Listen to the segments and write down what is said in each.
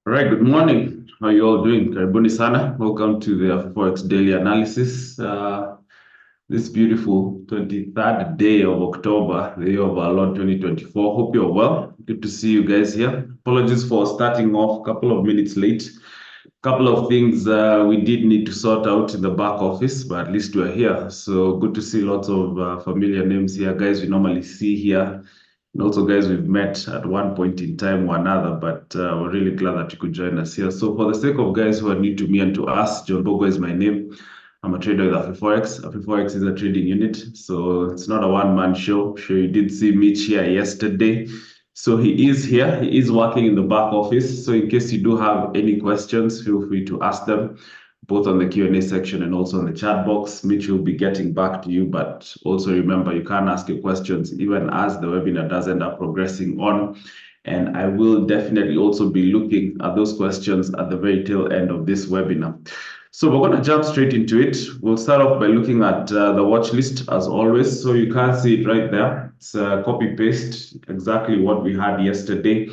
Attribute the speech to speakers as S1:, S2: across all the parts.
S1: All right, good morning. How are you all doing? Karibuni sana. Welcome to the Afriforex daily analysis. This beautiful 23rd day of October, the year of our Lord 2024. Hope you're well. Good to see you guys here. Apologies for starting off a couple of minutes late. Couple of things we did need to sort out in the back office, but at least we're here. So good to see lots of familiar names here, guys we normally see here. And also, guys, we've met at one point in time or another, but we're really glad that you could join us here. So for the sake of guys who are new to me and to us, John Bogo is my name. I'm a trader with Afriforex. Afriforex is a trading unit, so it's not a one-man show. Sure, you did see Mitch here yesterday. So he is here. He is working in the back office. So in case you do have any questions, feel free to ask them, both on the Q&A section and also on the chat box. Mitch will be getting back to you, but also remember you can ask your questions even as the webinar does end up progressing on. And I will definitely also be looking at those questions at the very tail end of this webinar. So we're going to jump straight into it. We'll start off by looking at the watch list as always. So you can see it right there. It's copy paste exactly what we had yesterday.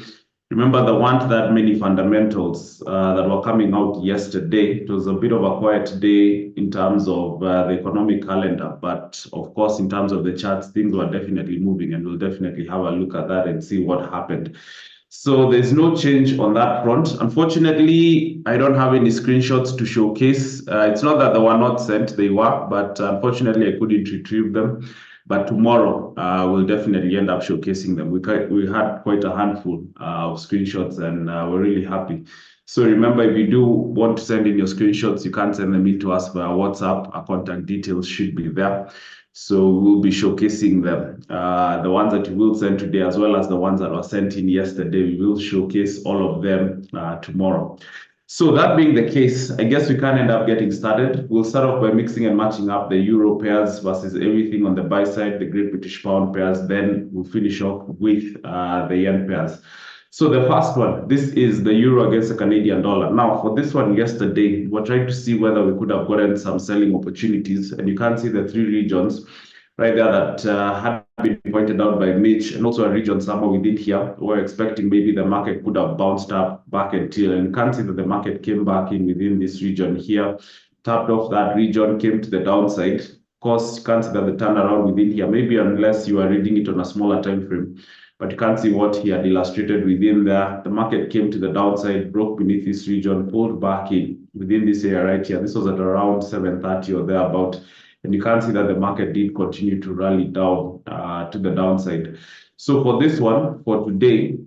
S1: Remember, there weren't that many fundamentals that were coming out yesterday. It was a bit of a quiet day in terms of the economic calendar, but of course, in terms of the charts, things were definitely moving, and we'll definitely have a look at that and see what happened. So there's no change on that front. Unfortunately, I don't have any screenshots to showcase. It's not that they were not sent, they were, but unfortunately, I couldn't retrieve them. But tomorrow, we'll definitely end up showcasing them. We had quite a handful of screenshots, and we're really happy. So remember, if you do want to send in your screenshots, you can send them in to us via WhatsApp. Our contact details should be there. So we'll be showcasing them. The ones that you will send today, as well as the ones that were sent in yesterday, we will showcase all of them tomorrow. So that being the case, I guess we can end up getting started. We'll start off by mixing and matching up the euro pairs versus everything on the buy side, the Great British Pound pairs. Then we'll finish off with the yen pairs. So the first one, this is the euro against the Canadian dollar. Now, for this one yesterday, we're trying to see whether we could have gotten some selling opportunities. And you can see the three regions right there that had been pointed out by Mitch, and also a region somewhere within here. We're expecting maybe the market could have bounced up back until, and you can see that the market came back in within this region here, tapped off that region, came to the downside. Of course, you can't see that the turnaround within here, maybe unless you are reading it on a smaller time frame. But you can see what he had illustrated within there. The market came to the downside, broke beneath this region, pulled back in within this area right here. This was at around 7:30 or thereabout. And you can see that the market did continue to rally down to the downside. So for this one, for today,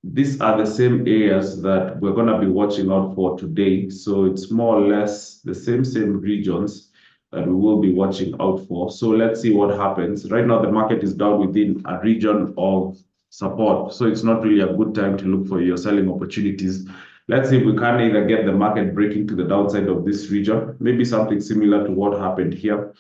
S1: these are the same areas that we're going to be watching out for today. So it's more or less the same regions that we will be watching out for. So let's see what happens. Right now, the market is down within a region of support. So it's not really a good time to look for your selling opportunities. Let's see if we can either get the market breaking to the downside of this region, maybe something similar to what happened here.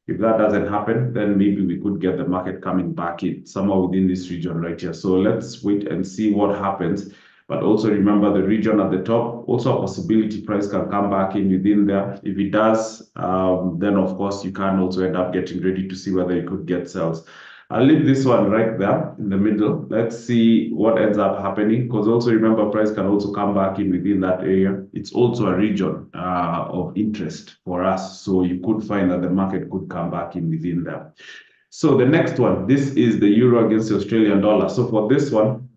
S1: If that doesn't happen, then maybe we could get the market coming back in somewhere within this region right here. So let's wait and see what happens. But also remember the region at the top, also a possibility price can come back in within there. If it does, then of course you can also end up getting ready to see whether you could get sells. I'll leave this one right there in the middle. Let's see what ends up happening, because also remember price can also come back in within that area. It's also a region of interest for us. So you could find that the market could come back in within there. So the next one, this is the euro against the Australian dollar. So for this one,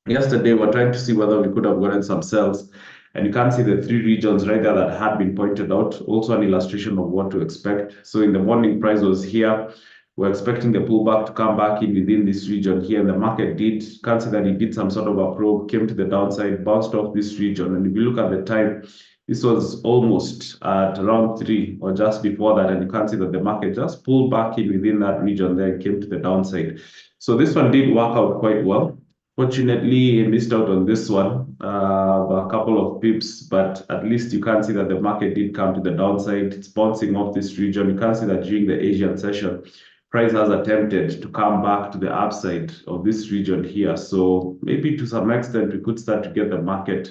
S1: yesterday we're trying to see whether we could have gotten some sells. And you can see the three regions right there that had been pointed out. Also an illustration of what to expect. So in the morning, price was here. We're expecting the pullback to come back in within this region here, and the market did. Can't see that it did some sort of a probe, came to the downside, bounced off this region. And if you look at the time, this was almost at around 3 or just before that, and you can see that the market just pulled back in within that region there and came to the downside. So this one did work out quite well. Fortunately, I missed out on this one by a couple of pips, but at least you can see that the market did come to the downside. It's bouncing off this region. You can see that during the Asian session, price has attempted to come back to the upside of this region here. So maybe to some extent, we could start to get the market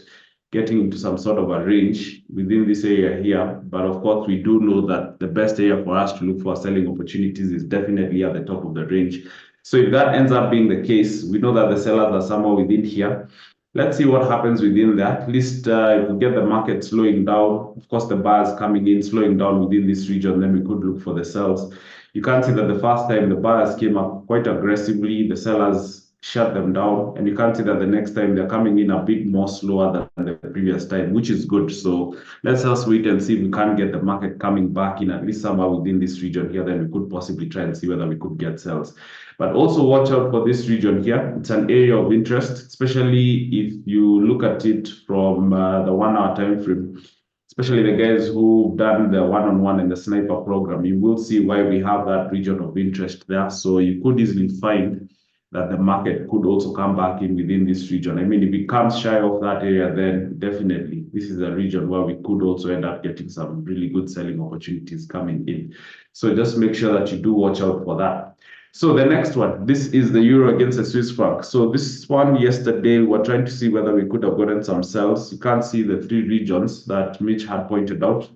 S1: getting into some sort of a range within this area here. But of course, we do know that the best area for us to look for selling opportunities is definitely at the top of the range. So if that ends up being the case, we know that the sellers are somewhere within here. let's see what happens within there. At least if we get the market slowing down, of course, the buyers coming in, slowing down within this region, then we could look for the sells. You can see that the first time the buyers came up quite aggressively, the sellers shut them down. And you can see that the next time they're coming in a bit more slower than the previous time, which is good. So let's just wait and see if we can get the market coming back in at least somewhere within this region here. Then we could possibly try and see whether we could get sells. But also watch out for this region here. It's an area of interest, especially if you look at it from the 1 hour time frame, especially the guys who've done the one-on-one and the sniper program. You will see why we have that region of interest there. So you could easily find that the market could also come back in within this region. I mean, if it comes shy of that area, then definitely this is a region where we could also end up getting some really good selling opportunities coming in. So just make sure that you do watch out for that. So the next one, this is the euro against the Swiss franc. So this one yesterday, we were trying to see whether we could have gotten some sells. You can't see the three regions that Mitch had pointed out.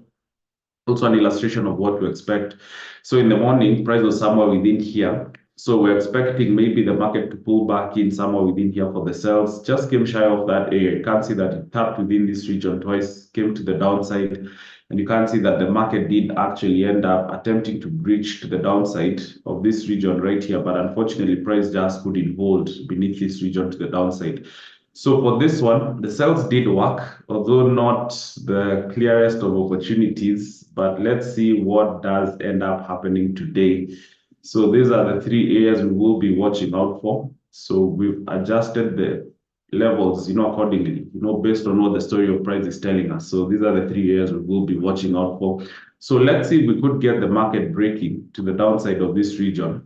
S1: Also an illustration of what to expect. So in the morning, price was somewhere within here. So we're expecting maybe the market to pull back in somewhere within here for the sells. Just came shy of that area. You can't see that it tapped within this region twice, came to the downside. And you can see that the market did actually end up attempting to breach to the downside of this region right here. But unfortunately, price just couldn't hold beneath this region to the downside. So for this one, the sells did work, although not the clearest of opportunities. But let's see what does end up happening today. So these are the three areas we will be watching out for. So we've adjusted the levels, accordingly, based on what the story of price is telling us. So these are the three areas we will be watching out for. So let's see if we could get the market breaking to the downside of this region.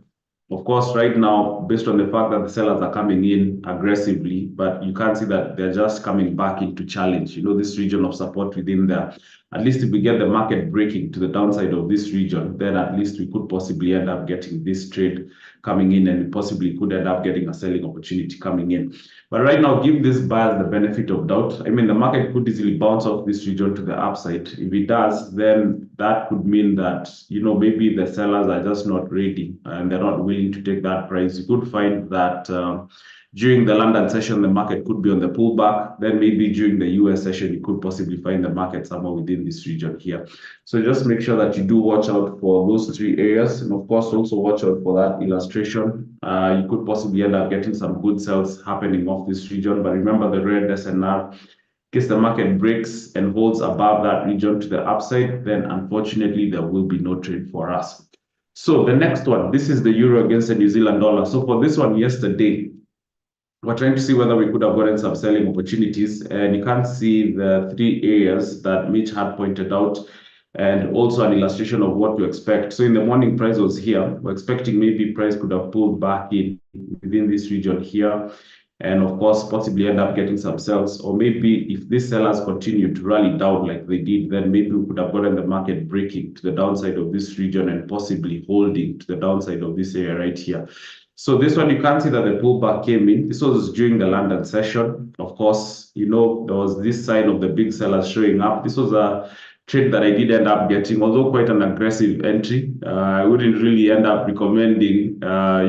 S1: Of course, right now, based on the fact that the sellers are coming in aggressively, but you can see that they're just coming back into challenge, this region of support within there. At least if we get the market breaking to the downside of this region, then at least we could possibly end up getting this trade coming in, and we possibly could end up getting a selling opportunity coming in. But right now, give this buyers the benefit of doubt. I mean, the market could easily bounce off this region to the upside. If it does, then that could mean that, maybe the sellers are just not ready and they're not willing to take that price. You could find that during the London session, the market could be on the pullback. Then maybe during the US session, you could possibly find the market somewhere within this region here. So just make sure that you do watch out for those three areas. And of course, also watch out for that illustration. You could possibly end up getting some good sells happening off this region. But remember the red SNR, in case the market breaks and holds above that region to the upside, then unfortunately, there will be no trade for us. So the next one, this is the euro against the New Zealand dollar. So for this one yesterday, we're trying to see whether we could have gotten some selling opportunities, and you can see the three areas that Mitch had pointed out, and also an illustration of what to expect. So in the morning, price was here. We're expecting maybe price could have pulled back in within this region here, and of course, possibly end up getting some sells. Or maybe if these sellers continue to rally down like they did, then maybe we could have gotten the market breaking to the downside of this region and possibly holding to the downside of this area right here. So this one, you can see that the pullback came in. This was during the London session. Of course, there was this sign of the big sellers showing up. This was a trade that I did end up getting, although quite an aggressive entry. I wouldn't really end up recommending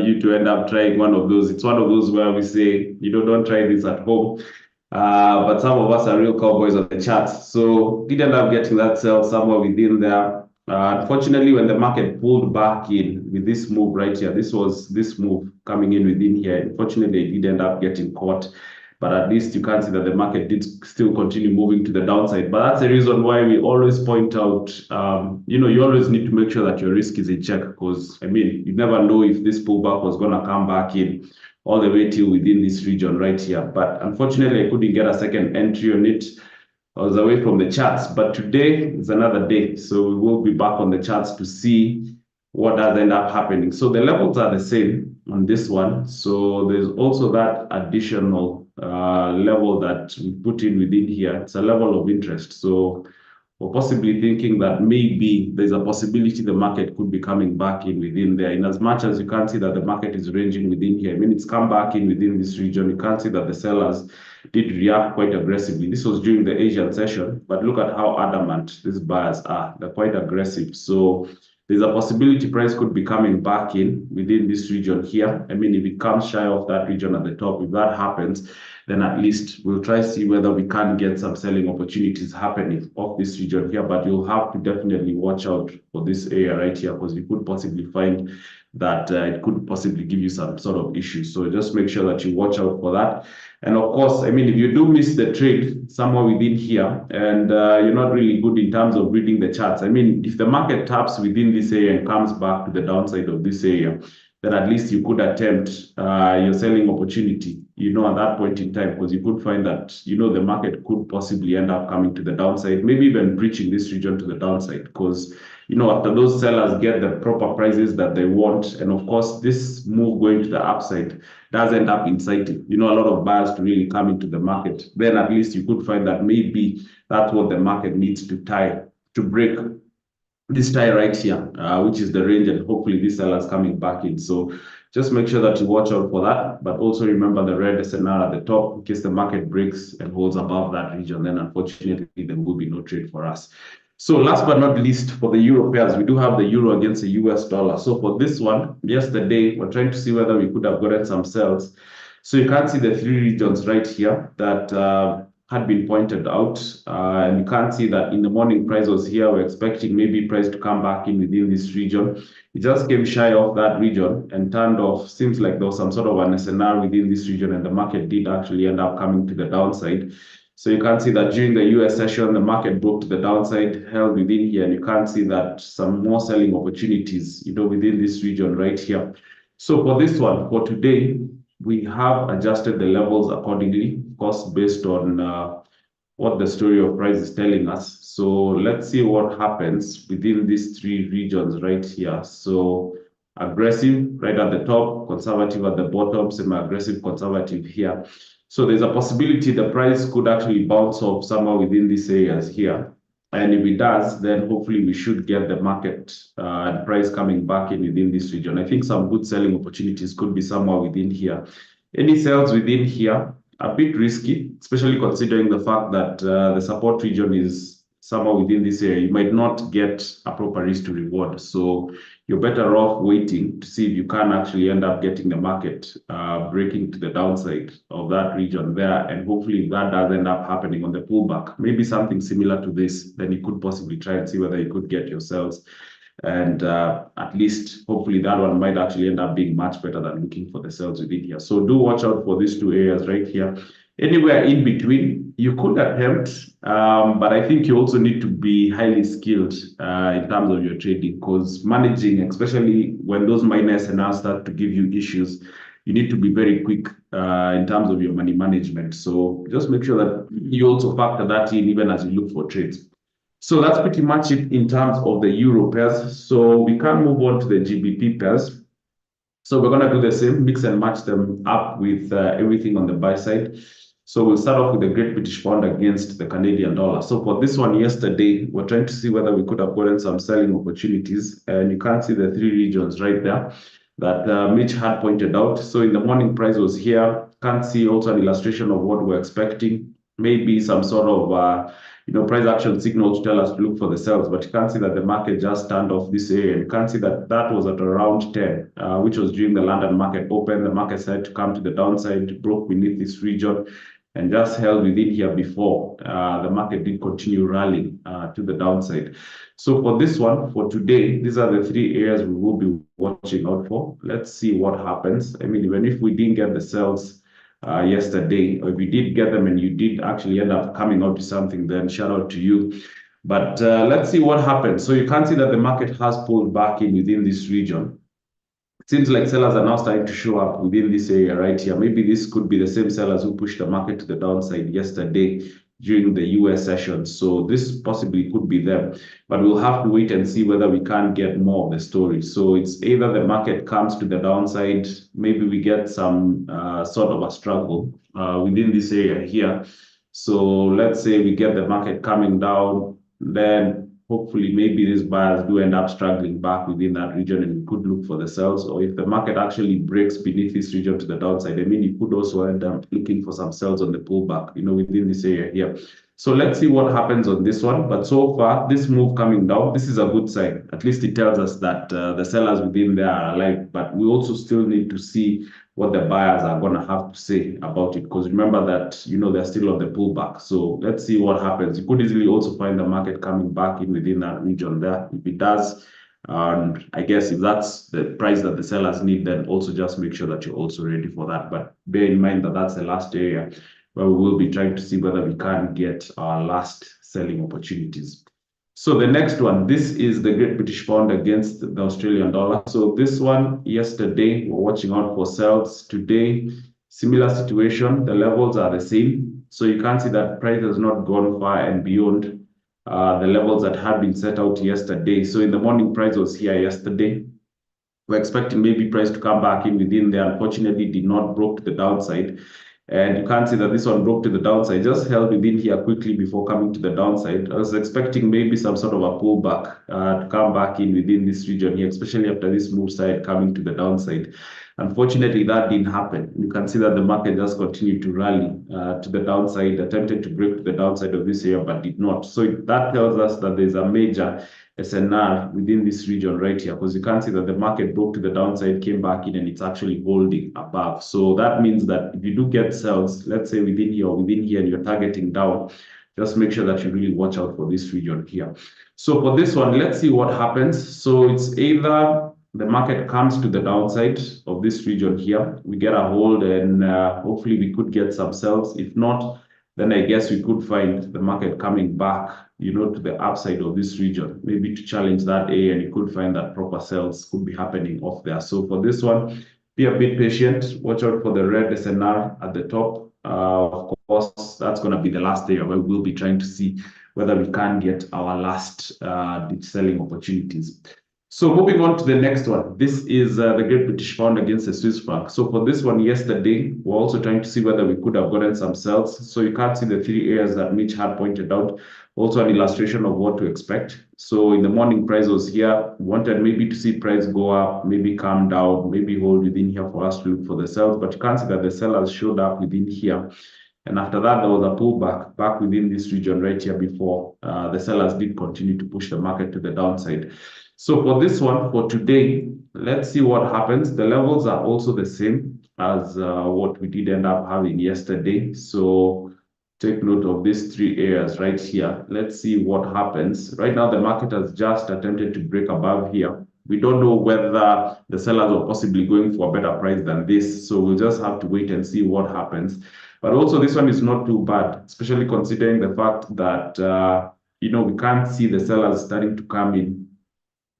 S1: you to end up trying one of those. It's one of those where we say, don't try this at home. But some of us are real cowboys on the charts. So did end up getting that sell somewhere within there. Unfortunately, when the market pulled back in with this move right here, this was this move coming in within here. Unfortunately, it did end up getting caught. But at least you can see that the market did still continue moving to the downside. But that's the reason why we always point out, you always need to make sure that your risk is in check, because, you never know if this pullback was going to come back in all the way till within this region right here. But unfortunately, I couldn't get a second entry on it. I was away from the charts, but today is another day. So we will be back on the charts to see what does end up happening. So the levels are the same on this one. So there's also that additional level that we put in within here. It's a level of interest. So we're possibly thinking that maybe there's a possibility the market could be coming back in within there. In as much as you can see that the market is ranging within here. It's come back in within this region. You can see that the sellers did react quite aggressively. This was during the Asian session, but look at how adamant these buyers are. They're quite aggressive. So there's a possibility price could be coming back in within this region here. I mean, if it comes shy of that region at the top, if that happens, then at least we'll try to see whether we can get some selling opportunities happening off this region here. But you'll have to definitely watch out for this area right here, because you could possibly find that it could possibly give you some sort of issues. So just make sure that you watch out for that. And of course, I mean, if you do miss the trade somewhere within here and you're not really good in terms of reading the charts, I mean, if the market taps within this area and comes back to the downside of this area, then at least you could attempt your selling opportunity, at that point in time, because you could find that, the market could possibly end up coming to the downside, maybe even breaching this region to the downside, because, after those sellers get the proper prices that they want, and of course, this move going to the upside does end up inciting, a lot of buyers to really come into the market, then at least you could find that maybe that's what the market needs to break this tie right here, which is the range, and hopefully this seller's coming back in. So just make sure that you watch out for that, but also remember the red SNR at the top in case the market breaks and holds above that region. Then unfortunately there will be no trade for us. So last but not least, for the euro pairs, we do have the euro against the US dollar. So for this one, yesterday, we're trying to see whether we could have gotten some sells. So you can see the three regions right here that had been pointed out. And you can see that in the morning price was here. We're expecting maybe price to come back in within this region. It just came shy of that region and turned off. Seems like there was some sort of an SNR within this region, and the market did actually end up coming to the downside. So you can see that during the US session, the market broke to the downside, held within here, and you can see that some more selling opportunities, within this region right here. So for this one, for today, we have adjusted the levels accordingly, of course, based on what the story of price is telling us. So let's see what happens within these three regions right here. So aggressive right at the top, conservative at the bottom, semi-aggressive, conservative here. So there's a possibility the price could actually bounce off somewhere within these areas here. And if it does, then hopefully we should get the market price coming back in within this region. I think some good selling opportunities could be somewhere within here. Any sales within here, a bit risky, especially considering the fact that the support region is somewhere within this area. You might not get a proper risk to reward. So you're better off waiting to see if you can actually end up getting the market breaking to the downside of that region there. And hopefully if that does end up happening on the pullback, maybe something similar to this, then you could possibly try and see whether you could get your sales. And at least hopefully that one might actually end up being much better than looking for the sales within here. So do watch out for these two areas right here. Anywhere in between, you could attempt, but I think you also need to be highly skilled in terms of your trading, because managing, especially when those miners and now start to give you issues, you need to be very quick in terms of your money management. So just make sure that you also factor that in even as you look for trades. So that's pretty much it in terms of the euro pairs. So we can move on to the GBP pairs. So we're going to do the same, mix and match them up with everything on the buy side. So we'll start off with the Great British Pound against the Canadian dollar. So for this one yesterday, we're trying to see whether we could have gotten some selling opportunities. And you can see the three regions right there that Mitch had pointed out. So in the morning price was here. Can't see also an illustration of what we're expecting. Maybe some sort of price action signal to tell us to look for the sells, but you can see that the market just turned off this area. You can see that that was at around 10, which was during the London market open. The market started to come to the downside, broke beneath this region, and just held within here before the market did continue rallying to the downside. So for this one, for today, these are the three areas we will be watching out for. Let's see what happens. I mean, even if we didn't get the sells yesterday, or if you did get them and you did actually end up coming out to something, then shout out to you. But let's see what happens. So you can see that the market has pulled back in within this region. It seems like sellers are now starting to show up within this area right here. Maybe this could be the same sellers who pushed the market to the downside yesterday during the US session. So this possibly could be them, but we'll have to wait and see whether we can get more of the story. So it's either the market comes to the downside, maybe we get some sort of a struggle within this area here. So let's say we get the market coming down, then hopefully maybe these buyers do end up struggling back within that region and we could look for the sells. Or if the market actually breaks beneath this region to the downside, I mean, you could also end up looking for some sells on the pullback, within this area here. So let's see what happens on this one. But so far, this move coming down, this is a good sign. At least it tells us that the sellers within there are alive. But we also still need to see what the buyers are going to have to say about it. Because remember that, they're still on the pullback. So let's see what happens. You could easily also find the market coming back in within that region there. If it does, and I guess if that's the price that the sellers need, then also just make sure that you're also ready for that. But bear in mind that that's the last area where we will be trying to see whether we can get our last selling opportunities. So the next one, this is the Great British Pound against the Australian dollar. So this one, yesterday, we're watching out for sells. Today, similar situation. The levels are the same. So you can see that price has not gone far and beyond the levels that had been set out yesterday. So in the morning, price was here yesterday. We're expecting maybe price to come back in within there. Unfortunately, did not broke to the downside. And you can't see that this one broke to the downside, just held within here quickly before coming to the downside. I was expecting maybe some sort of a pullback to come back in within this region here, especially after this move started coming to the downside. Unfortunately, that didn't happen. You can see that the market just continued to rally to the downside, attempted to break to the downside of this area, but did not. So that tells us that there's a major SNR within this region right here, because you can see that the market broke to the downside, came back in, and it's actually holding above. So that means that if you do get sells, let's say within here, and you're targeting down, just make sure that you really watch out for this region here. So for this one, let's see what happens. So it's either the market comes to the downside of this region here, we get a hold, and hopefully we could get some sells. If not, then I guess we could find the market coming back, to the upside of this region, maybe to challenge that area, and you could find that proper sales could be happening off there. So for this one, be a bit patient. Watch out for the red SNR at the top. Of course, that's going to be the last area where we'll be trying to see whether we can get our last selling opportunities. So moving on to the next one, this is the Great British Pound against the Swiss franc. So for this one yesterday, we're also trying to see whether we could have gotten some sells. So you can't see the three areas that Mitch had pointed out. Also an illustration of what to expect. So in the morning, price was here. Wanted maybe to see price go up, maybe come down, maybe hold within here for us to look for the sells. But you can't see that the sellers showed up within here. And after that, there was a pullback back within this region right here before the sellers did continue to push the market to the downside. So for this one, for today, let's see what happens. The levels are also the same as what we did end up having yesterday. So take note of these three areas right here. Let's see what happens. Right now, the market has just attempted to break above here. We don't know whether the sellers are possibly going for a better price than this. So we'll just have to wait and see what happens. But also, this one is not too bad, especially considering the fact that, we can't see the sellers starting to come in.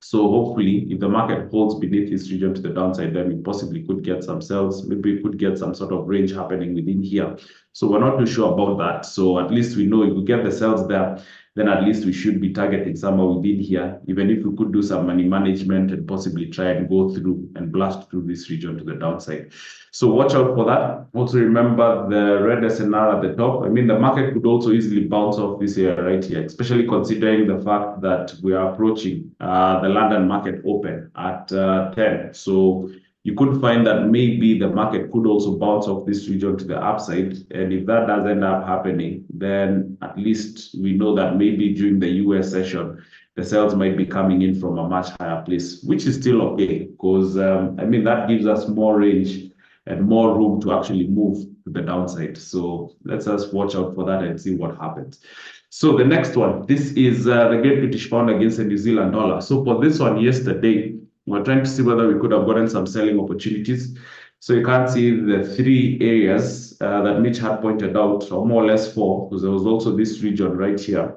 S1: So hopefully, if the market holds beneath this region to the downside, then we possibly could get some sells. Maybe we could get some sort of range happening within here. So we're not too sure about that. So at least we know if we get the sells there, then at least we should be targeting somewhere within here, even if we could do some money management and possibly try and go through and blast through this region to the downside. So watch out for that. Also remember the red SNR at the top. I mean, the market could also easily bounce off this area right here, especially considering the fact that we are approaching the London market open at 10. So you could find that maybe the market could also bounce off this region to the upside. And if that does end up happening, then at least we know that maybe during the US session, the sales might be coming in from a much higher place, which is still okay, because that gives us more range and more room to actually move to the downside. So let's just watch out for that and see what happens. So the next one, this is the Great British Pound against the New Zealand dollar. So for this one yesterday, we're trying to see whether we could have gotten some selling opportunities. So you can't see the three areas that Mitch had pointed out, or more or less four, because there was also this region right here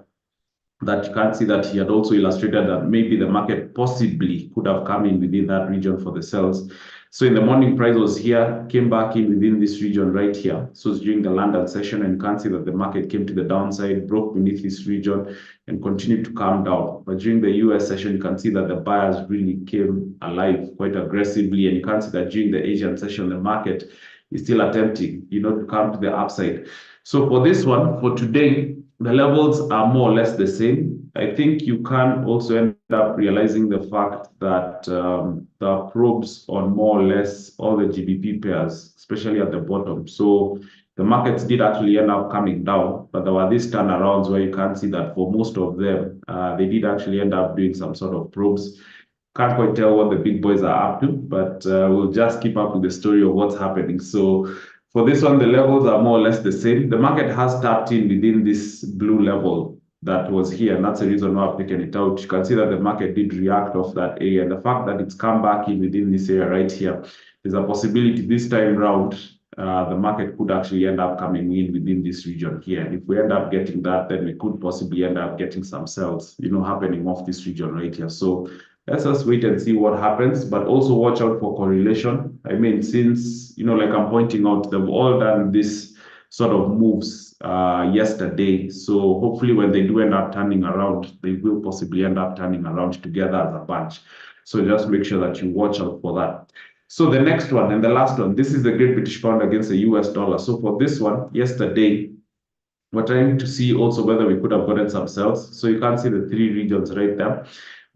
S1: that you can't see that he had also illustrated that maybe the market possibly could have come in within that region for the sells. So in the morning, price was here, came back in within this region right here. So it's during the London session, and you can't see that the market came to the downside, broke beneath this region, and continued to come down. But during the US session, you can see that the buyers really came alive quite aggressively, and you can see that during the Asian session, the market is still attempting, to come to the upside. So for this one, for today, the levels are more or less the same. I think you can also end up realizing the fact that there are probes on more or less all the GBP pairs, especially at the bottom. So the markets did actually end up coming down, but there were these turnarounds where you can see that for most of them, they did actually end up doing some sort of probes. Can't quite tell what the big boys are up to, but we'll just keep up with the story of what's happening. So for this one, the levels are more or less the same. The market has tapped in within this blue level that was here, and that's the reason why I've taken it out. You can see that the market did react off that area, and the fact that it's come back in within this area right here, there's a possibility this time round the market could actually end up coming in within this region here. And if we end up getting that, then we could possibly end up getting some sells, happening off this region right here. So let's just wait and see what happens, but also watch out for correlation. I mean, since, like I'm pointing out, they've all done this sort of moves yesterday. So hopefully when they do end up turning around, they will possibly end up turning around together as a bunch. So just make sure that you watch out for that. So the next one and the last one, this is the Great British Pound against the US dollar. So for this one, yesterday, we're trying to see also whether we could have gotten some sells. So you can see the three regions right there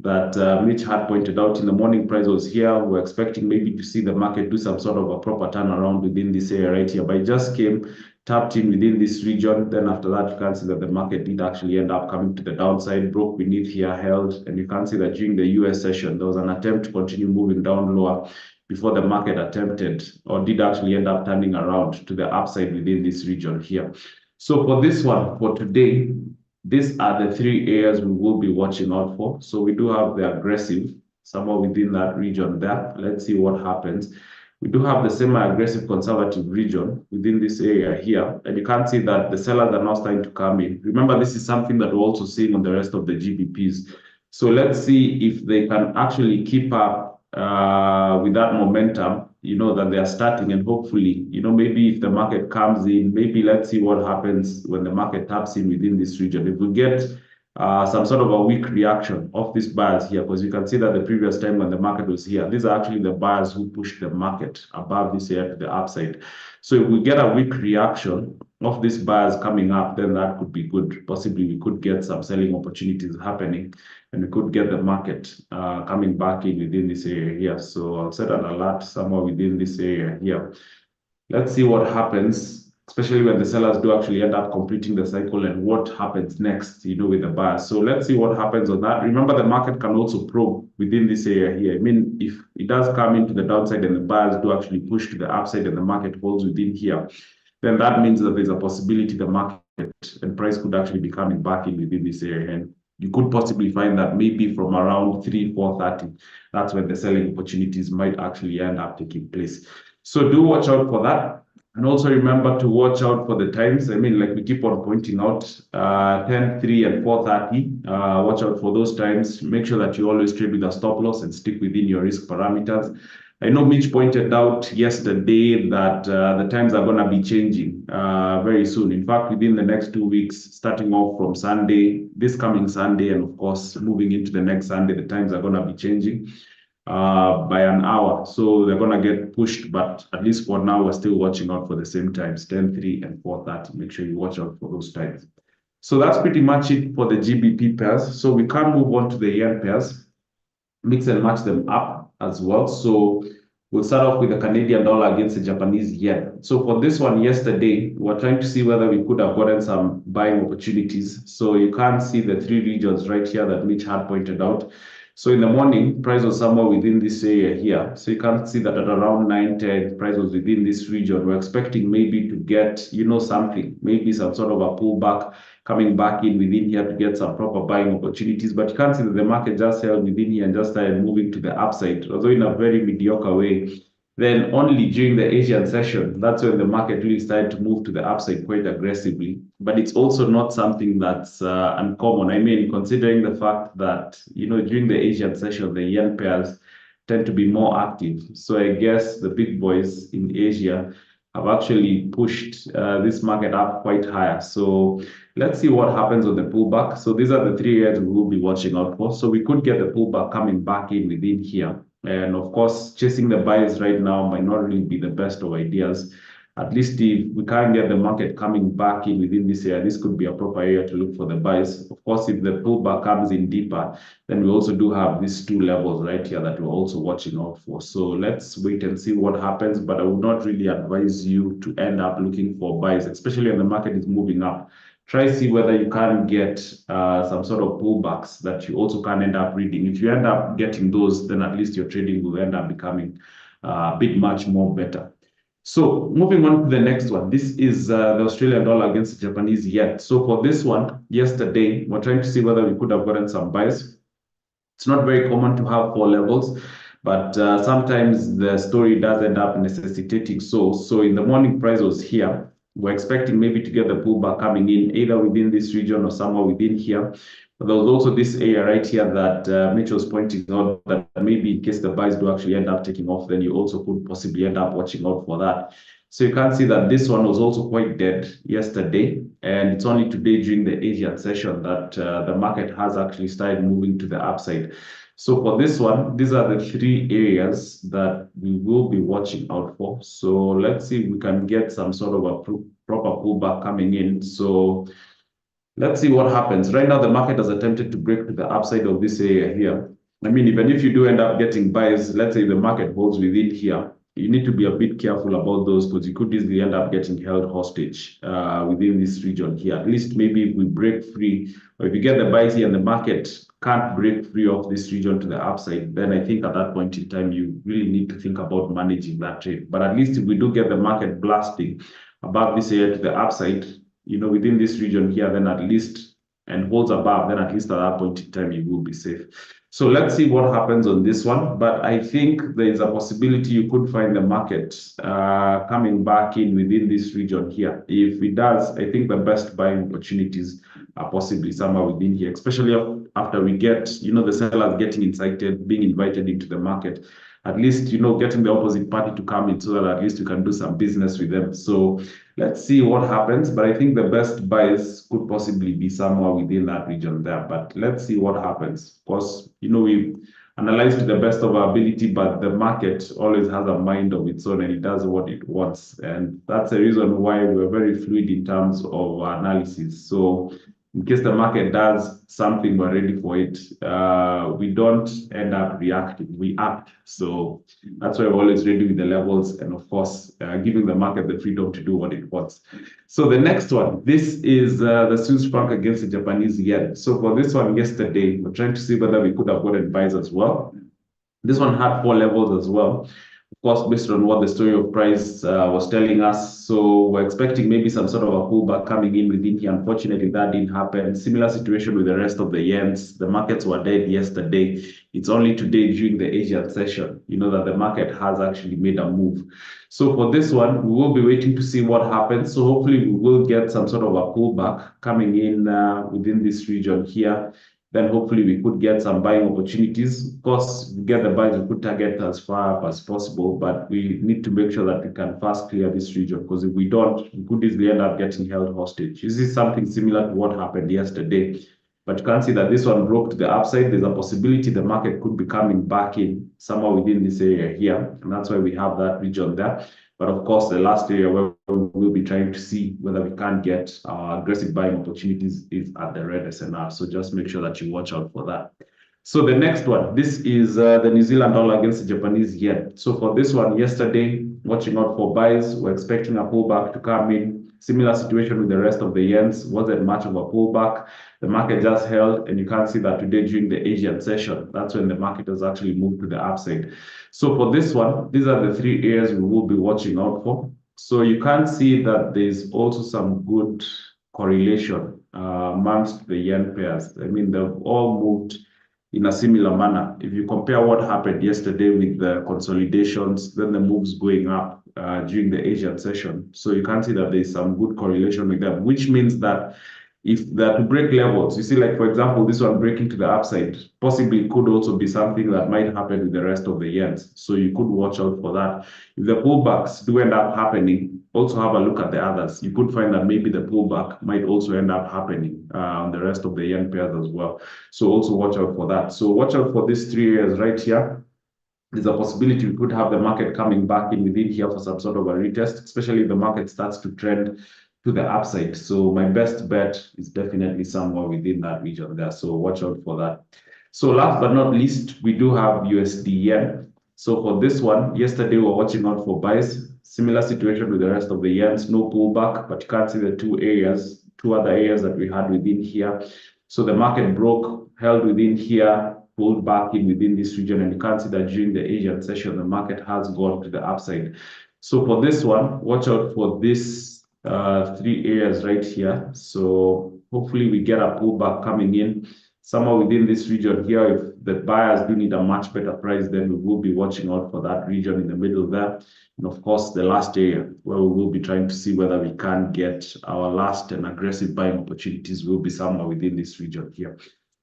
S1: that Mitch had pointed out. In the morning, price was here. We're expecting maybe to see the market do some sort of a proper turnaround within this area right here, but it just came, tapped in within this region. Then after that, you can see that the market did actually end up coming to the downside, broke beneath here, held, and you can see that during the US session, there was an attempt to continue moving down lower before the market attempted or did actually end up turning around to the upside within this region here. So for this one, for today, these are the three areas we will be watching out for. So we do have the aggressive somewhere within that region there. Let's see what happens. We do have the semi-aggressive conservative region within this area here. And you can see that the sellers are now starting to come in. Remember, this is something that we're also seeing on the rest of the GBPs. So let's see if they can actually keep up with that momentum, that they are starting, and hopefully, maybe if the market comes in, maybe let's see what happens when the market taps in within this region. If we get some sort of a weak reaction of these buyers here, because you can see that the previous time when the market was here, these are actually the buyers who pushed the market above this area to the upside. So if we get a weak reaction of these buyers coming up, then that could be good. Possibly we could get some selling opportunities happening, and we could get the market coming back in within this area here. So I'll set an alert somewhere within this area here. Let's see what happens, especially when the sellers do actually end up completing the cycle, and what happens next, with the buyers. So let's see what happens on that. Remember, the market can also probe within this area here. I mean, if it does come into the downside and the buyers do actually push to the upside and the market holds within here, then that means that there's a possibility the market and price could actually be coming back in within this area. And you could possibly find that maybe from around 4:30, that's when the selling opportunities might actually end up taking place. So do watch out for that. And also remember to watch out for the times. I mean, like we keep on pointing out, 10, 3, and 4:30. Watch out for those times. Make sure that you always trade with a stop loss and stick within your risk parameters. I know Mitch pointed out yesterday that the times are going to be changing very soon. In fact, within the next 2 weeks, starting off from Sunday, this coming Sunday, and of course, moving into the next Sunday, the times are going to be changing by an hour. So they're going to get pushed, but at least for now, we're still watching out for the same times, 10, 3, and 4:30. Make sure you watch out for those times. So that's pretty much it for the GBP pairs. So we can move on to the yen pairs, mix and match them up as well. So we'll start off with the Canadian dollar against the Japanese yen. So for this one yesterday, we're trying to see whether we could have gotten some buying opportunities. So you can see the three regions right here that Mitch had pointed out. So in the morning, price was somewhere within this area here. So you can see that at around 9:10, price was within this region. We're expecting maybe to get, something, maybe some sort of a pullback coming back in within here to get some proper buying opportunities. But you can see that the market just held within here and just started moving to the upside, although in a very mediocre way. Then only during the Asian session, that's when the market really started to move to the upside quite aggressively. But it's also not something that's uncommon. I mean, considering the fact that, during the Asian session, the yen pairs tend to be more active. So I guess the big boys in Asia have actually pushed this market up quite higher. So let's see what happens on the pullback. So these are the three areas we will be watching out for. So we could get the pullback coming back in within here. And of course, chasing the buys right now might not really be the best of ideas. At least if we can't get the market coming back in within this area, this could be a proper area to look for the buys. Of course, if the pullback comes in deeper, then we also do have these two levels right here that we're also watching out for. So let's wait and see what happens, but I would not really advise you to end up looking for buys, especially when the market is moving up. Try to see whether you can get some sort of pullbacks that you also can end up reading. If you end up getting those, then at least your trading will end up becoming a bit much more better. So moving on to the next one. This is the Australian dollar against the Japanese yen. So for this one, yesterday, we're trying to see whether we could have gotten some buys. It's not very common to have 4 levels, but sometimes the story does end up necessitating so. So in the morning, price was here. We're expecting maybe to get the pullback coming in either within this region or somewhere within here. But there was also this area right here that Mitch was pointing out that maybe in case the buys do actually end up taking off, then you also could possibly end up watching out for that. So you can see that this one was also quite dead yesterday, and it's only today during the Asian session that the market has actually started moving to the upside. So for this one, these are the 3 areas that we will be watching out for. So let's see if we can get some sort of a proper pullback coming in. So let's see what happens. Right now, the market has attempted to break to the upside of this area here. I mean, even if you do end up getting buys, let's say the market holds within here, you need to be a bit careful about those because you could easily end up getting held hostage within this region here. At least maybe if we break free, or if you get the buys here and the market can't break free of this region to the upside, then I think at that point in time, you really need to think about managing that trade. But at least if we do get the market blasting above this area to the upside, within this region here, then at least, and holds above, then at least at that point in time, you will be safe. So let's see what happens on this one. But I think there is a possibility you could find the market coming back in within this region here. If it does, I think the best buying opportunities are possibly somewhere within here, especially after we get, the sellers getting incited, being invited into the market. At least, getting the opposite party to come in so that at least you can do some business with them. So let's see what happens. But I think the best buys could possibly be somewhere within that region there. But let's see what happens. Of course, we analyze to the best of our ability, but the market always has a mind of its own and it does what it wants. And that's the reason why we're very fluid in terms of analysis. So in case the market does something, we're ready for it. We don't end up reacting, we act. So that's why we're always ready with the levels and, of course, giving the market the freedom to do what it wants. So the next one, this is the Swiss franc against the Japanese yen. So for this one yesterday, we're trying to see whether we could have gotten buys as well. This one had 4 levels as well. Of course, based on what the story of price was telling us. So we're expecting maybe some sort of a pullback coming in within here. Unfortunately, that didn't happen. Similar situation with the rest of the yens. The markets were dead yesterday. It's only today during the Asian session, that the market has actually made a move. So for this one, we will be waiting to see what happens. So hopefully we will get some sort of a pullback coming in within this region here. Then hopefully we could get some buying opportunities. Of course, we get the buys, we could target as far up as possible, but we need to make sure that we can fast clear this region, because if we don't, we could easily end up getting held hostage. This is something similar to what happened yesterday, but you can see that this one broke to the upside. There's a possibility the market could be coming back in somewhere within this area here, and that's why we have that region there. But of course, the last area where we'll be trying to see whether we can get aggressive buying opportunities is at the red SNR. So just make sure that you watch out for that. So the next one, this is the New Zealand dollar against the Japanese yen. So for this one, yesterday, watching out for buys, we're expecting a pullback to come in. Similar situation with the rest of the yens, wasn't much of a pullback. The market just held, and you can see that today during the Asian session, that's when the market has actually moved to the upside. So for this one, these are the 3 areas we will be watching out for. So you can see that there's also some good correlation amongst the yen pairs. I mean, they've all moved in a similar manner. If you compare what happened yesterday with the consolidations, then the moves going up during the Asian session. So you can see that there's some good correlation with them, which means that if they're to break levels, you see, like, for example, this one breaking to the upside, possibly could also be something that might happen with the rest of the yens. So you could watch out for that. If the pullbacks do end up happening, also have a look at the others. You could find that maybe the pullback might also end up happening on the rest of the yen pairs as well. So also watch out for that. So watch out for these 3 areas right here. there's a possibility we could have the market coming back in within here for some sort of a retest, especially if the market starts to trend to the upside. So my best bet is definitely somewhere within that region there. So watch out for that. So last but not least, we do have USD yen. So for this one, yesterday we were watching out for buys. Similar situation with the rest of the yens, no pullback, but you can't see the two other areas that we had within here. So the market broke, held within here, pulled back in within this region, and you can see that during the Asian session, the market has gone to the upside. So for this one, watch out for this three areas right here. So hopefully we get a pullback coming in somewhere within this region here. If the buyers do need a much better price, then we will be watching out for that region in the middle there. And of course, the last area where we will be trying to see whether we can get our last and aggressive buying opportunities will be somewhere within this region here.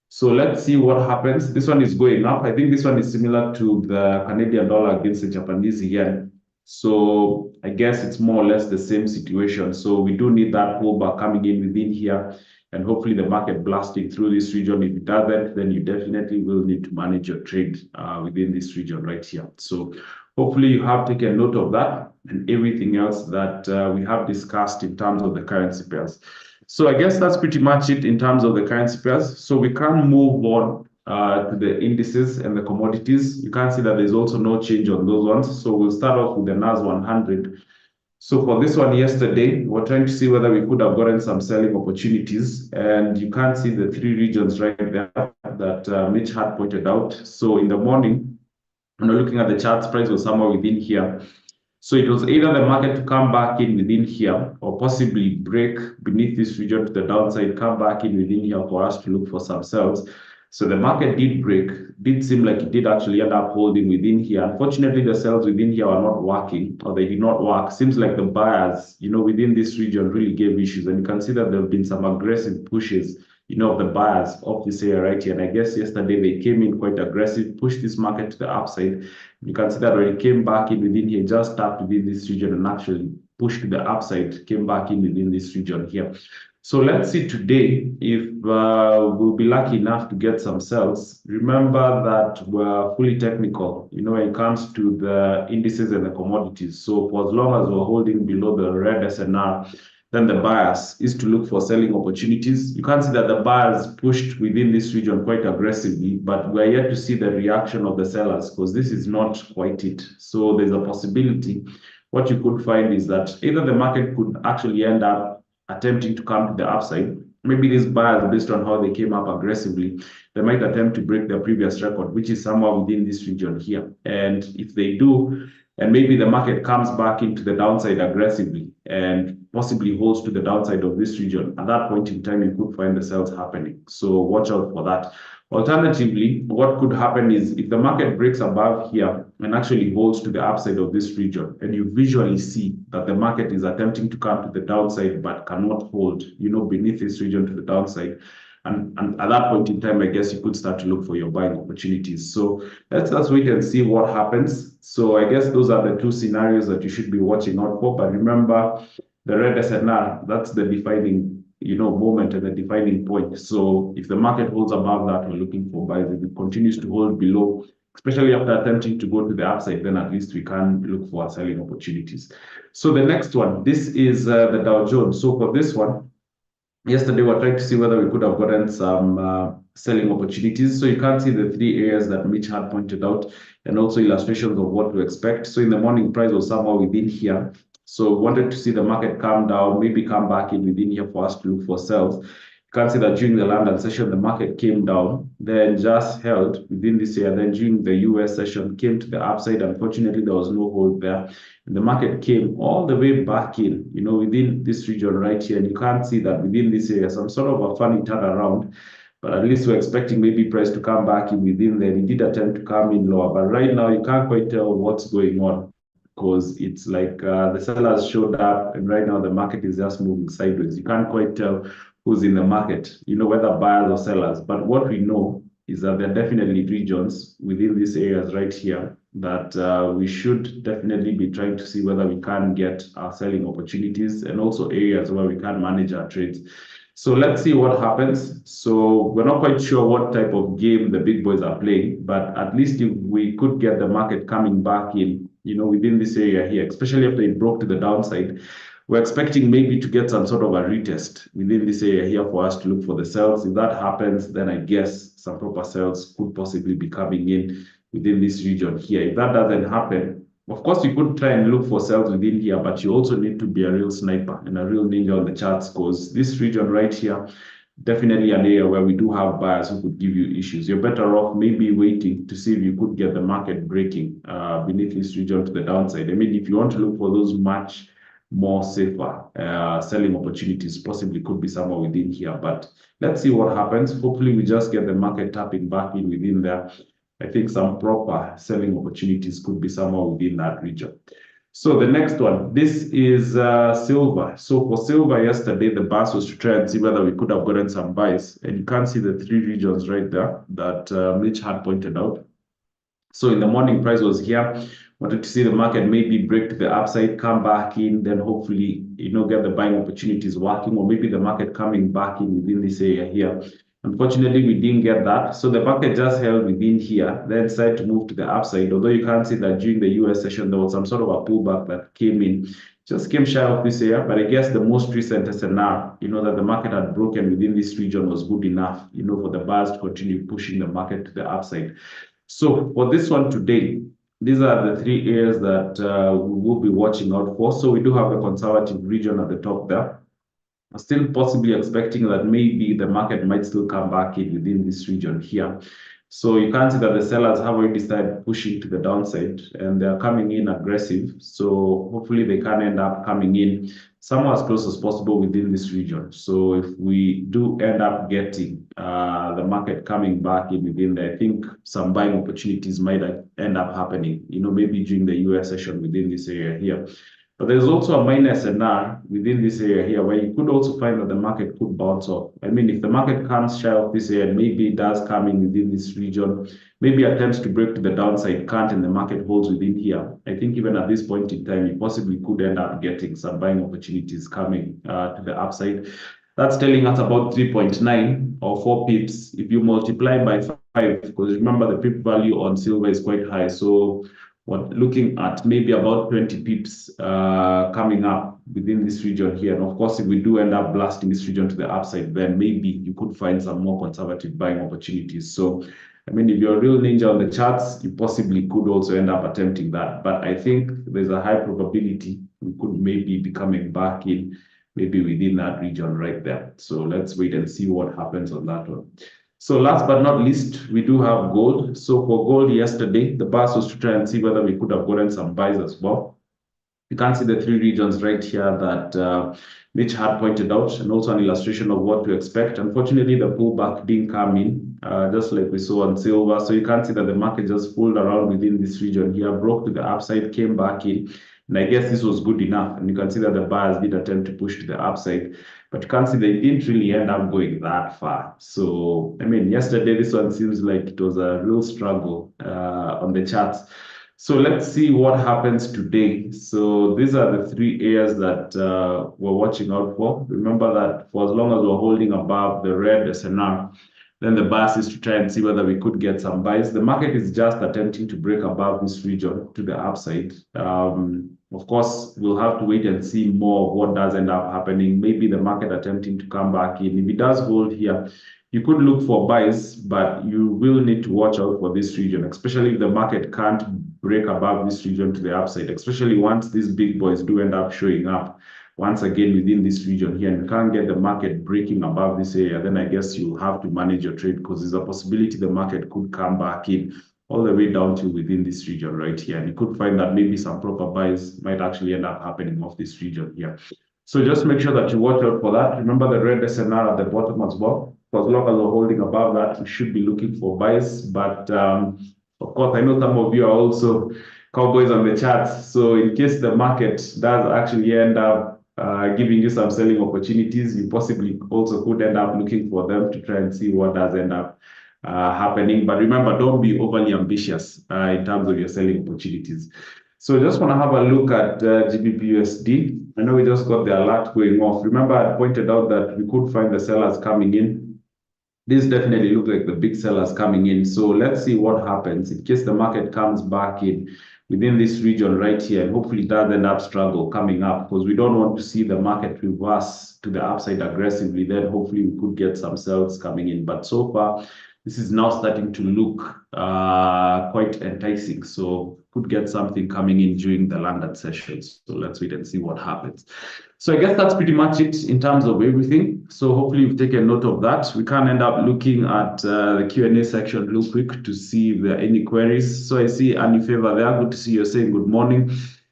S1: So let's see what happens. This one is going up. I think this one is similar to the Canadian dollar against the Japanese yen. So I guess it's more or less the same situation. So we do need that pullback coming in within here, and hopefully the market blasting through this region. If it doesn't, then you definitely will need to manage your trade within this region right here. So hopefully you have taken note of that and everything else that we have discussed in terms of the currency pairs. So I guess that's pretty much it in terms of the currency pairs. So we can move on to the indices and the commodities. You can see that there's also no change on those ones. So we'll start off with the NAS 100. So for this one yesterday, we're trying to see whether we could have gotten some selling opportunities. And you can see the three regions right there that Mitch had pointed out. So in the morning, when we're looking at the charts, price was somewhere within here. So it was either the market to come back in within here or possibly break beneath this region to the downside, come back in within here for us to look for some sells. So the market did break, did seem like it did actually end up holding within here. Unfortunately, the sells within here are not working, or they did not work. Seems like the buyers, within this region really gave issues. And you can see that there have been some aggressive pushes, of the buyers of this area right here. And I guess yesterday they came in quite aggressive, pushed this market to the upside. You can see that when it came back in within here, just tapped within this region and actually pushed to the upside, came back in within this region here. So let's see today if we'll be lucky enough to get some sells. Remember that we're fully technical, when it comes to the indices and the commodities. So for as long as we're holding below the red SNR, then the bias is to look for selling opportunities. You can see that the buyers pushed within this region quite aggressively, but we're yet to see the reaction of the sellers because this is not quite it. So there's a possibility. What you could find is that either the market could actually end up attempting to come to the upside. Maybe these buyers, based on how they came up aggressively, they might attempt to break their previous record, which is somewhere within this region here. And if they do, and maybe the market comes back into the downside aggressively and possibly holds to the downside of this region, at that point in time, you could find the sells happening. So watch out for that. Alternatively, what could happen is if the market breaks above here and actually holds to the upside of this region, and you visually see that the market is attempting to come to the downside but cannot hold, beneath this region to the downside, and at that point in time, I guess you could start to look for your buying opportunities. So let's just wait and see what happens. So I guess those are the two scenarios that you should be watching out for. But remember, the red SNR, that's the defining moment and the defining point. So if the market holds above that, we're looking for buys. If it continues to hold below, especially after attempting to go to the upside, then at least we can look for selling opportunities. So the next one, this is the Dow Jones. So for this one, yesterday we're trying to see whether we could have gotten some selling opportunities. So you can see the three areas that Mitch had pointed out and also illustrations of what to expect. So in the morning, price was somewhere within here. So wanted to see the market come down, maybe come back in within here for us to look for sells. You can see that during the London session, the market came down, then just held within this area. Then during the US session, came to the upside. Unfortunately, there was no hold there. And the market came all the way back in, within this region right here. And you can't see that within this area, some sort of a funny turnaround. But at least we're expecting maybe price to come back in within there. It did attempt to come in lower. But right now, you can't quite tell what's going on, because it's like the sellers showed up and right now the market is just moving sideways. You can't quite tell who's in the market, whether buyers or sellers. But what we know is that there are definitely regions within these areas right here that we should definitely be trying to see whether we can get our selling opportunities, and also areas where we can manage our trades. So let's see what happens. So we're not quite sure what type of game the big boys are playing, but at least if we could get the market coming back in, within this area here, especially after it broke to the downside, we're expecting maybe to get some sort of a retest within this area here for us to look for the sells. If that happens, then I guess some proper sells could possibly be coming in within this region here. If that doesn't happen, of course, you could try and look for sells within here, but you also need to be a real sniper and a real ninja on the charts, because this region right here, definitely an area where we do have buyers who could give you issues. You're better off maybe waiting to see if you could get the market breaking beneath this region to the downside. I mean, if you want to look for those much more safer selling opportunities, possibly could be somewhere within here. But let's see what happens. Hopefully, we just get the market tapping back in within there. I think some proper selling opportunities could be somewhere within that region. So the next one, this is silver. So for silver yesterday, the bus was to try and see whether we could have gotten some buys. And you can see the three regions right there that Mitch had pointed out. So in the morning, price was here. Wanted to see the market maybe break to the upside, come back in, then hopefully, get the buying opportunities working, or maybe the market coming back in within this area here. Unfortunately, we didn't get that. So the market just held within here, then decided to move to the upside. Although you can see that during the US session, there was some sort of a pullback that came in, just came shy of this area. But I guess the most recent SNR, that the market had broken within this region was good enough, for the buyers to continue pushing the market to the upside. So for this one today, these are the three areas that we will be watching out for. So we do have a conservative region at the top there. Still possibly expecting that maybe the market might still come back in within this region here. So you can see that the sellers have already started pushing to the downside and they're coming in aggressive. So hopefully they can end up coming in somewhere as close as possible within this region. So if we do end up getting the market coming back in within there, I think some buying opportunities might end up happening, maybe during the US session within this area here. But there's also a minor SNR within this area here where you could also find that the market could bounce off. I mean, if the market comes shy of this area, maybe it does come in within this region, maybe attempts to break to the downside can't, and the market holds within here. I think even at this point in time, you possibly could end up getting some buying opportunities coming to the upside. That's telling us about 3.9 or 4 pips. If you multiply by 5, because remember the pip value on silver is quite high. So looking at maybe about 20 pips coming up within this region here. And of course, if we do end up blasting this region to the upside, then maybe you could find some more conservative buying opportunities. So, I mean, if you're a real ninja on the charts, you possibly could also end up attempting that. But I think there's a high probability we could maybe be coming back in maybe within that region right there. So let's wait and see what happens on that one. So last but not least, we do have gold. So for gold yesterday, the bus was to try and see whether we could have gotten some buys as well. You can see the three regions right here that Mitch had pointed out, and also an illustration of what to expect. Unfortunately, the pullback didn't come in, just like we saw on silver. So you can see that the market just fooled around within this region here, broke to the upside, came back in. And I guess this was good enough. And you can see that the buyers did attempt to push to the upside, but you can see they didn't really end up going that far. So, I mean, yesterday, this one seems like it was a real struggle on the charts. So let's see what happens today. So these are the three areas that we're watching out for. Remember that for as long as we're holding above the red SNR, then the bias is to try and see whether we could get some buys. The market is just attempting to break above this region to the upside. Of course, we'll have to wait and see more of what does end up happening. Maybe the market attempting to come back in. If it does hold here, you could look for buys, but you will need to watch out for this region, especially if the market can't break above this region to the upside, especially once these big boys do end up showing up once again within this region here, and you can't get the market breaking above this area, then I guess you have to manage your trade, because there's a possibility the market could come back in all the way down to within this region right here. And you could find that maybe some proper buys might actually end up happening off this region here. So just make sure that you watch out for that. Remember the red SNR at the bottom as well. For as long as we're holding above that, we should be looking for buys. But of course, I know some of you are also cowboys on the charts. So in case the market does actually end up giving you some selling opportunities, you possibly also could end up looking for them to try and see what does end up happening. But remember, don't be overly ambitious in terms of your selling opportunities. So just want to have a look at GBP/USD. I know we just got the alert going off. Remember, I pointed out that we could find the sellers coming in. This definitely look like the big sellers coming in. So let's see what happens in case the market comes back in within this region right here. And hopefully it doesn't have struggle coming up, because we don't want to see the market reverse to the upside aggressively. Then hopefully we could get some sells coming in. But so far, this is now starting to look quite enticing. So could get something coming in during the London sessions. So let's wait and see what happens. So I guess that's pretty much it in terms of everything. So hopefully you've taken note of that. We can end up looking at the Q&A section real quick to see if there are any queries. So I see Annie Favor there. Good to see you saying good morning.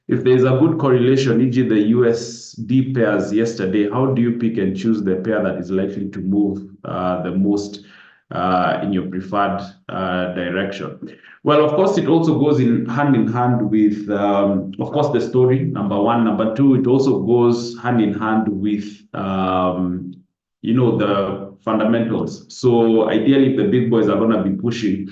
S1: If there's a good correlation, e.g. the USD pairs yesterday, how do you pick and choose the pair that is likely to move the most in your preferred direction? Well, of course, it also goes in hand with, of course, the story, number one. Number two, it also goes hand in hand with, the fundamentals. So ideally, if the big boys are going to be pushing,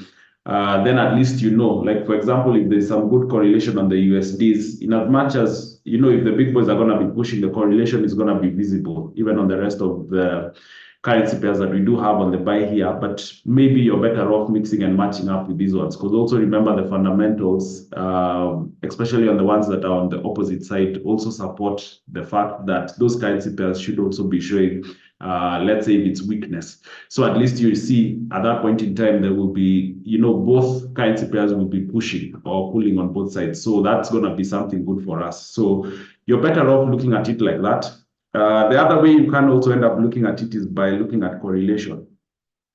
S1: then at least like, for example, if there's some good correlation on the USDs, in as much as, if the big boys are going to be pushing, the correlation is going to be visible, even on the rest of the currency pairs that we do have on the buy here. But maybe you're better off mixing and matching up with these ones, because also remember the fundamentals, especially on the ones that are on the opposite side, also support the fact that those currency pairs should also be showing, let's say, its weakness. So at least you see at that point in time, there will be, both currency pairs will be pushing or pulling on both sides. So that's going to be something good for us. So you're better off looking at it like that. The other way you can also end up looking at it is by looking at correlation,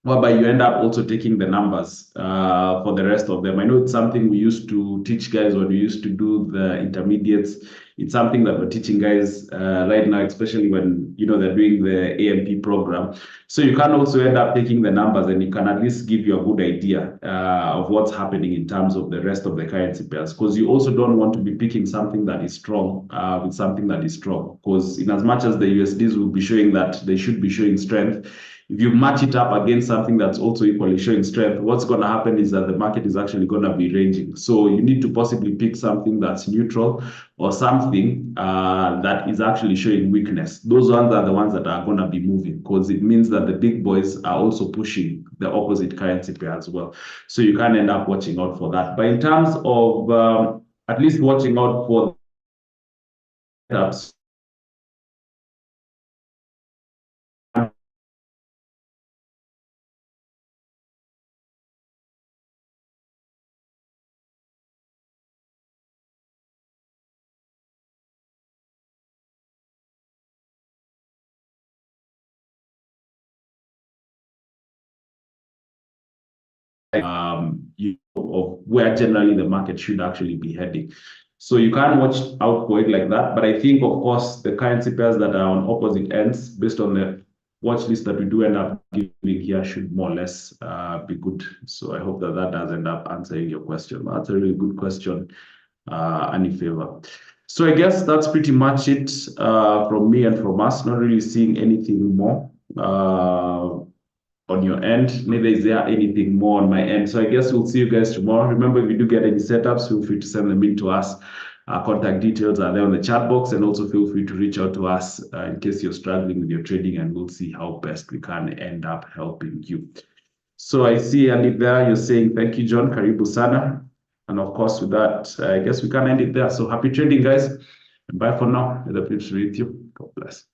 S1: whereby you end up also taking the numbers for the rest of them. I know it's something we used to teach guys when we used to do the intermediates. It's something that we're teaching guys right now, especially when they're doing the AMP program. So you can also end up taking the numbers, and it can at least give you a good idea of what's happening in terms of the rest of the currency pairs, because you also don't want to be picking something that is strong with something that is strong, because in as much as the USDs will be showing that they should be showing strength, if you match it up against something that's also equally showing strength, what's going to happen is that the market is actually going to be ranging. So you need to possibly pick something that's neutral or something that is actually showing weakness. Those ones are the ones that are going to be moving, because it means that the big boys are also pushing the opposite currency pair as well. So you can end up watching out for that. But in terms of at least watching out for setups, of where generally the market should actually be heading. So you can watch out for it like that. But I think, of course, the currency pairs that are on opposite ends, based on the watch list that we do end up giving here, should more or less be good. So I hope that that does end up answering your question. That's a really good question, Any Favor. So I guess that's pretty much it from me and from us. Not really seeing anything more on your end. Neither is there anything more on my end. So I guess we'll see you guys tomorrow. Remember, if you do get any setups, feel free to send them in to us. Our contact details are there on the chat box, and also feel free to reach out to us in case you're struggling with your trading, and we'll see how best we can end up helping you. So I see Andy there. You're saying thank you, John. Karibu sana. And of course, with that, I guess we can end it there. So happy trading, guys. And bye for now. May the peace be with you. God bless.